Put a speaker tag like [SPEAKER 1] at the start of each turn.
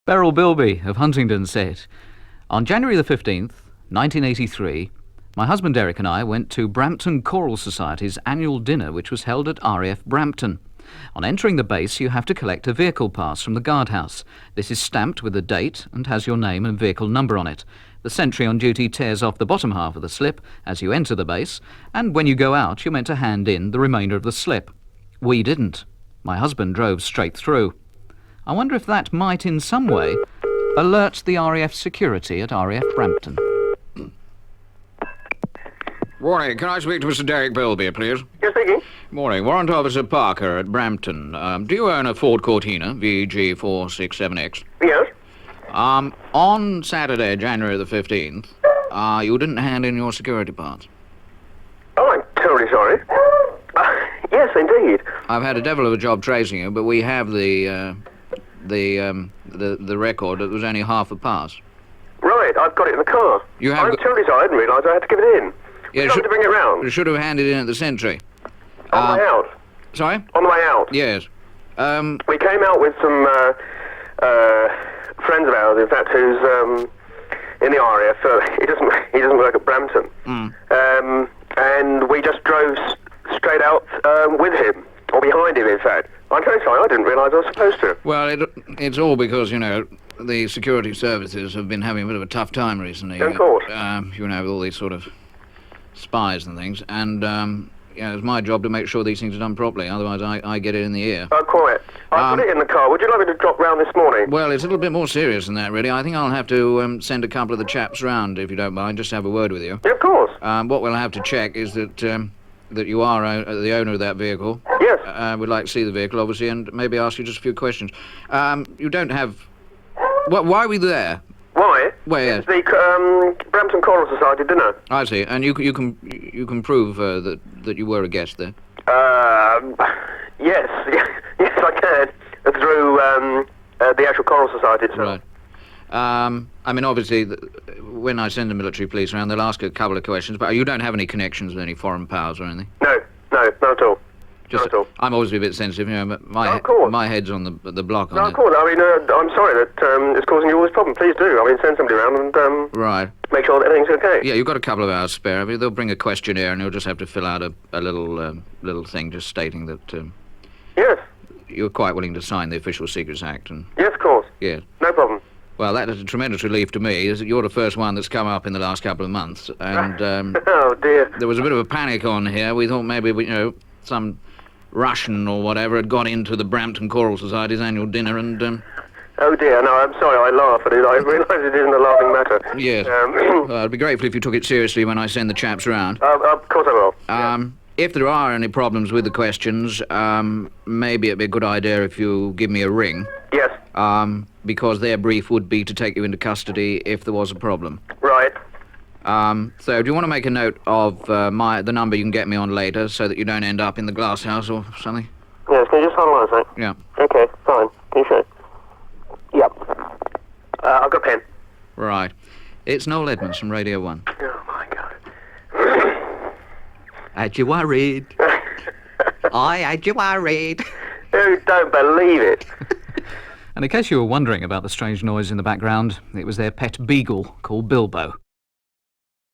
[SPEAKER 1] Beryl Bilby of Huntingdon said, "On January the 15th, 1983, my husband Derek and I went to Brampton Choral Society's annual dinner, which was held at R.A.F. Brampton. On entering the base, you have to collect a vehicle pass from the guardhouse. This is stamped with a date and has your name and vehicle number on it. The sentry on duty tears off the bottom half of the slip as you enter the base, and when you go out, you're meant to hand in the remainder of the slip. We didn't. My husband drove straight through. I wonder if that might in some way alert the R.A.F. security at R.A.F. Brampton."
[SPEAKER 2] Morning, can I speak to Mr. Derek Bilby, please?
[SPEAKER 3] Yes, speaking.
[SPEAKER 2] Morning, Warrant Officer Parker at Brampton. Do you own a Ford Cortina, VG467X?
[SPEAKER 3] Yes.
[SPEAKER 2] On Saturday, January the 15th, you didn't hand in your security parts.
[SPEAKER 3] Oh, I'm terribly sorry. Yes, indeed.
[SPEAKER 2] I've had a devil of a job tracing you, but we have the record that there was only half a pass.
[SPEAKER 3] Right, I've got it in the car. I'm terribly sorry, I didn't realise I had to give it in.
[SPEAKER 2] Yeah,
[SPEAKER 3] you have to bring it round?
[SPEAKER 2] You should have handed it in at the sentry.
[SPEAKER 3] On the way out?
[SPEAKER 2] Sorry?
[SPEAKER 3] On the way out?
[SPEAKER 2] Yes.
[SPEAKER 3] We came out with some friends of ours, in fact, who's in the R.A.F. He doesn't work at Brampton. And we just drove straight out with him, or behind him, in fact. I'm very sorry, I didn't realise I was supposed to.
[SPEAKER 2] Well, it's all because, the security services have been having a bit of a tough time recently.
[SPEAKER 3] Of course.
[SPEAKER 2] With all these sort of spies and things, and it's my job to make sure these things are done properly, otherwise I get it in the ear.
[SPEAKER 3] Oh, quiet. I've put it in the car. Would you like me to drop round this morning?
[SPEAKER 2] Well, it's a little bit more serious than that, really. I think I'll have to send a couple of the chaps round, if you don't mind, just to have a word with you.
[SPEAKER 3] Yeah, of course.
[SPEAKER 2] What we'll have to check is that you are the owner of that vehicle.
[SPEAKER 3] Yes.
[SPEAKER 2] We'd like to see the vehicle, obviously, and maybe ask you just a few questions. You don't have... Why are we there?
[SPEAKER 3] Why?
[SPEAKER 2] Where?
[SPEAKER 3] It's the Brampton Choral Society dinner.
[SPEAKER 2] I see. And you can prove that you were a guest there?
[SPEAKER 3] Yes. Yes, I can. Through the actual Choral Society itself.
[SPEAKER 2] Right. Obviously, when I send the military police around, they'll ask a couple of questions, but you don't have any connections with any foreign powers or anything?
[SPEAKER 3] No, not at all.
[SPEAKER 2] Just,
[SPEAKER 3] not at all.
[SPEAKER 2] I'm always a bit sensitive, but my head's on the block.
[SPEAKER 3] No, of course. I mean, I'm sorry that it's causing you all this problem. Please do. I mean, send somebody around and
[SPEAKER 2] right.
[SPEAKER 3] Make sure that everything's okay.
[SPEAKER 2] Yeah, you've got a couple of hours spare. I mean, they'll bring a questionnaire, and you'll just have to fill out a little thing just stating that.
[SPEAKER 3] Yes.
[SPEAKER 2] You're quite willing to sign the Official Secrets Act, and.
[SPEAKER 3] Yes, of course.
[SPEAKER 2] Yes.
[SPEAKER 3] No problem.
[SPEAKER 2] Well, that is a tremendous relief to me, is that you're the first one that's come up in the last couple of months, and
[SPEAKER 3] oh dear.
[SPEAKER 2] There was a bit of a panic on here. We thought maybe some Russian or whatever had got into the Brampton Choral Society's annual dinner and...
[SPEAKER 3] Oh dear, no, I'm sorry, I laugh at it. I realise it isn't a laughing matter.
[SPEAKER 2] Yes. Well, I'd be grateful if you took it seriously when I send the chaps round.
[SPEAKER 3] Of course I will.
[SPEAKER 2] Yeah. If there are any problems with the questions, maybe it'd be a good idea if you give me a ring.
[SPEAKER 3] Yes.
[SPEAKER 2] Because their brief would be to take you into custody if there was a problem.
[SPEAKER 3] Right.
[SPEAKER 2] So do you want to make a note of the number you can get me on later so that you don't end up in the glass house or something?
[SPEAKER 3] Yes, can you just hold on a sec?
[SPEAKER 2] Yeah.
[SPEAKER 3] Okay, fine. Can you show? Yep. I've got a pen.
[SPEAKER 2] Right. It's Noel Edmonds from Radio 1.
[SPEAKER 3] Oh, my God.
[SPEAKER 1] Had you worried? I had you worried.
[SPEAKER 3] You don't believe it.
[SPEAKER 1] And in case you were wondering about the strange noise in the background, it was their pet beagle called Bilbo.